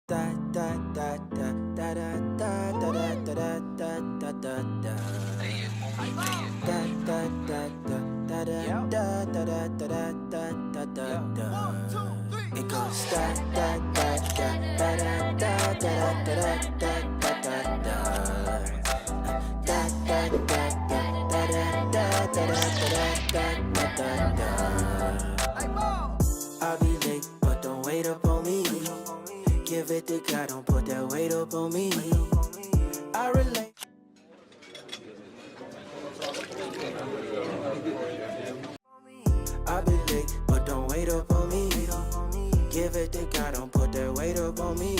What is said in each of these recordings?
Da da da da da da da da da da da da da da da. Da da da da da da da da da da da da da. It goes da da da da da da da da da da da da da. Da da da da da da da da da da da. I'll be late, but don't wait up on me. Give it to God, don't put that weight up on me. I relate. I'll be late, but don't wait up on me. Give it to God, don't put that weight up on me.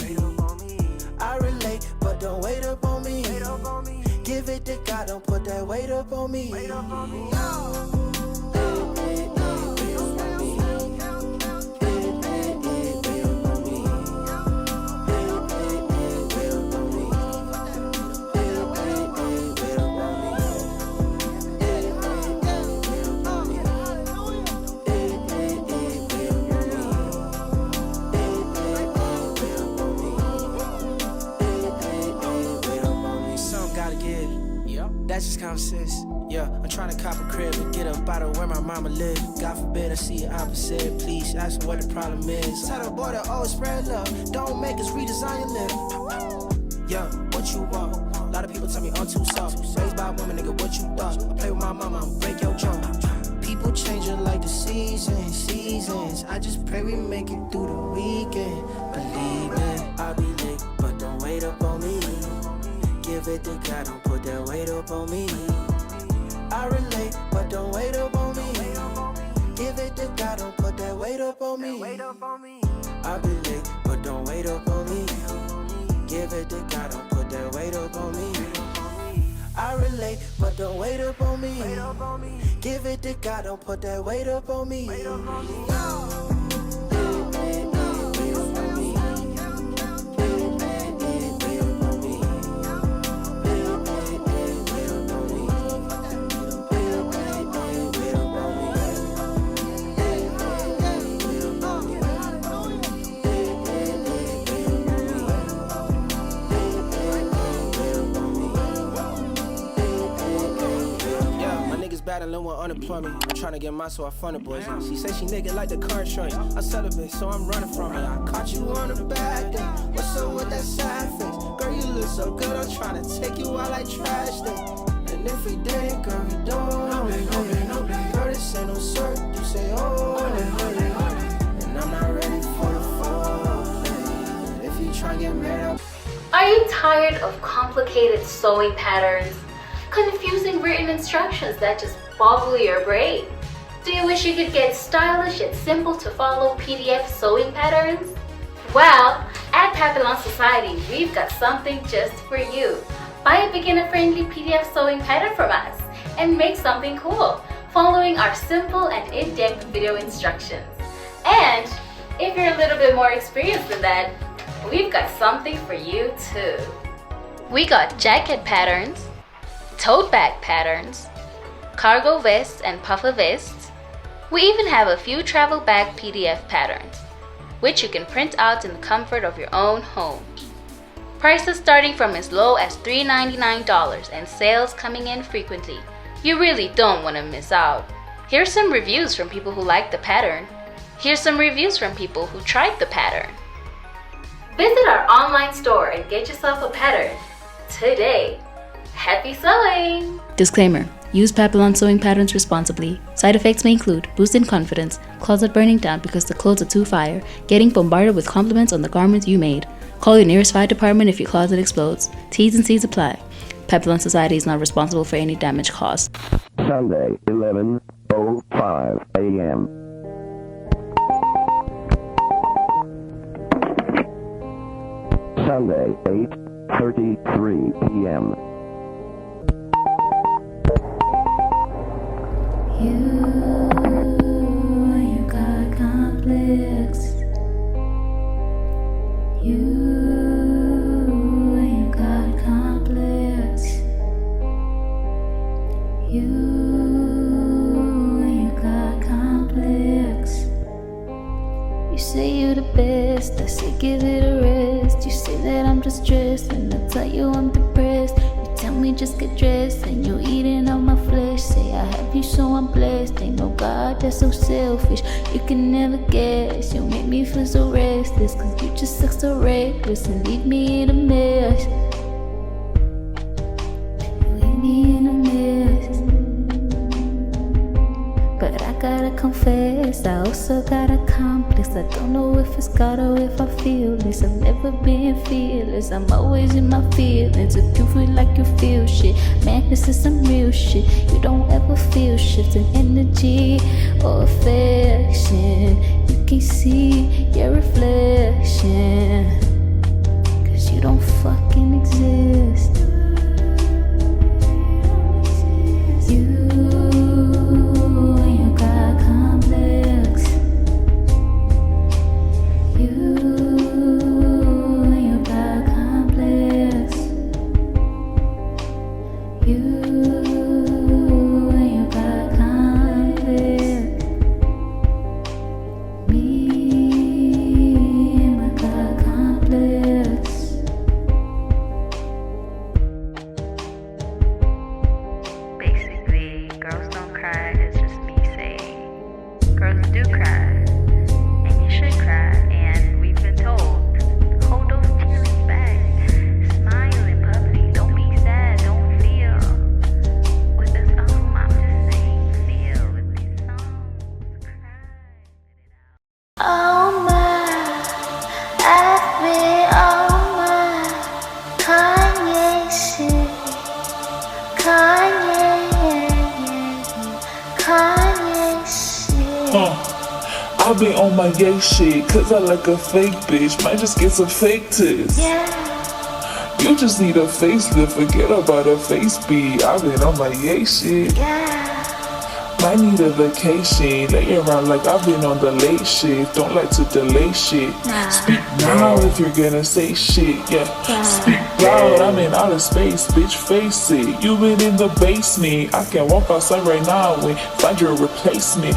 I relate, but don't wait up on me. Give it to God, don't put that weight up on me. That's just common sense. Yeah, I'm trying to cop a crib and get up out of where my mama live. God forbid I see the opposite. Please ask me what the problem is. Tell the boy to always spread love. Don't make us redesign your live. Yeah, what you want? A lot of people tell me I'm too soft. Raised by a woman, nigga, what you thought? I play with my mama, I'ma break your jaw. People changing like the seasons. I just pray we make it through the weekend. Believe me, I'll be late, but don't wait up on me. Give it to God, don't put that weight up on me. I relate, but don't wait up on me. Give it to God, don't put that weight up on me. I be late, but don't wait up on me. Give it to God, don't put that weight up on me. I relate, but don't wait up on me. Give it to God, don't put that weight up on me. Battling with unemployment, I'm trying to get mine, so I fund the boys. She say she nigga like the car insurance. I celibate, so I'm running from it. I caught you on a bad day. What's up with that sad face? Girl, you look so good, I'm trying to take you out like trash day. And if we did, girl, we don't. Girl, this ain't no cert. You say, oh, and I'm not ready for the fall. If you try to get mad up. Are you tired of complicated sewing patterns? Confusing written instructions that just boggle your brain? Do you wish you could get stylish yet simple to follow PDF sewing patterns? Well, at Papillon Society, we've got something just for you. Buy a beginner-friendly PDF sewing pattern from us and make something cool, following our simple and in-depth video instructions. And if you're a little bit more experienced than that, we've got something for you too. We got jacket patterns, tote bag patterns, cargo vests and puffer vests. We even have a few travel bag PDF patterns, which you can print out in the comfort of your own home. Prices starting from as low as $3.99 and sales coming in frequently. You really don't want to miss out. Here's some reviews from people who like the pattern. Here's some reviews from people who tried the pattern. Visit our online store and get yourself a pattern today. Happy sewing! Disclaimer. Use Papillon sewing patterns responsibly. Side effects may include boosting confidence, closet burning down because the clothes are too fire, getting bombarded with compliments on the garments you made. Call your nearest fire department if your closet explodes. T's and C's apply. Papillon Society is not responsible for any damage caused. Sunday, 11:05 a.m. Sunday, 8:33 p.m. You got complex. You got complex. You got complex. You say you're the best, I say give it a rest. just get dressed and you're eating all my flesh. Say I have you so I'm blessed. Ain't no God that's so selfish. You can never guess. You make me feel so restless, cause you just look so reckless and leave me in a mess. You leave me in a mess. But I gotta confess, I also got a complex. I don't know if it's God or if I feel this. I've never been fearless, I'm always in my feelings. If you feel like you feel shit, man, this is some real shit. You don't ever feel shift in energy or affection. You can see your reflection, cause you don't fucking exist. Basically, girls don't cry, it's just me saying girls do cry, and you should cry, and we've been told, hold those tears back, smile in public, don't be sad, don't feel. With this album, I'm just saying feel with these songs, cry. Oh my, I've been on my Kanye shit. Kanye shit. I've been on my gay shit, cause I like a fake bitch. Might just get some fake tits. Yeah. You just need a facelift, forget about a face beat. I've been on my gay shit. Yeah. Might need a vacation, lay around like I've been on the late shift. Don't like to delay shit. Nah. Speak now if you're gonna say shit, yeah. Speak loud, I'm in outer space, bitch, face it. You been in the basement, I can walk outside right now and find your replacement.